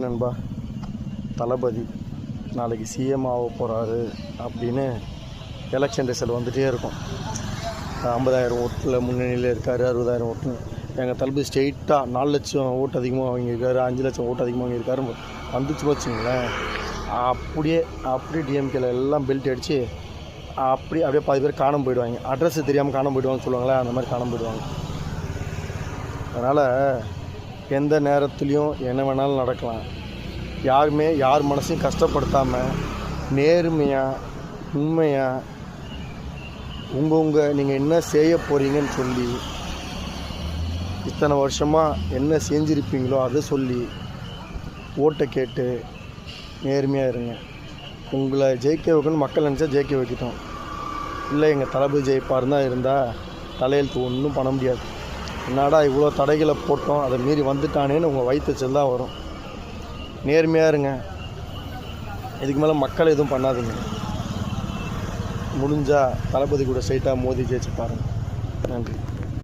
நண்பா, தளபதி நாளைக்கு சிஎம் ஆக போகிறாரு அப்படின்னு எலெக்ஷன் ரிசல்ட் வந்துகிட்டே இருக்கும். 50,000 ஓட்டில் முன்னணியில் இருக்கார், 60,000 ஓட்டு. எங்கள் தளபதி ஸ்ட்ரெயிட்டாக 4 லட்சம் ஓட்டு அதிகமாக வாங்கியிருக்காரு, 5 லட்சம் ஓட்டு அதிகமாக வாங்கியிருக்காரு வந்துச்சு வச்சுங்களேன். அப்படியே டிஎம்கேல எல்லாம் பெல்ட் அடித்து அப்படியே பாதி பேர் காணாமல் போயிடுவாங்க. அட்ரஸ் தெரியாமல் காணாமல் போயிடுவாங்கன்னு சொல்லுவாங்களே, அந்த மாதிரி காணாமல் போயிடுவாங்க. அதனால் எந்த நேரத்துலையும் என்ன வேணாலும் நடக்கலாம். யாருமே யார் மனசையும் கஷ்டப்படுத்தாமல் நேர்மையாக உண்மையாக நீங்கள் என்ன செய்ய போகிறீங்கன்னு சொல்லி இத்தனை வருஷமாக என்ன செஞ்சுருப்பீங்களோ அதை சொல்லி ஓட்டை கேட்டு நேர்மையாக இருங்க. உங்களை ஜெயிக்க வைக்கணும்னு மக்கள் நினச்சா ஜெயிக்க வைக்கட்டும். இல்லை எங்கள் தளபதி ஜெயிப்பாருன்னு தான் இருந்தால் தலையெழுத்து ஒன்றும் பண்ண முடியாது. என்னடா இவ்வளோ தடைகளை போட்டோம், அதை மீறி வந்துட்டானேன்னு உங்கள் வயிற்றுச்சல் தான் வரும். நேர்மையாக இருங்க. இதுக்கு மேலே மக்கள் எதுவும் பண்ணாதீங்க. முடிஞ்சால் தளபதி கூட ஸ்ட்ரைட்டாக மோதி ஜெயிச்சு பாருங்கள். நன்றி.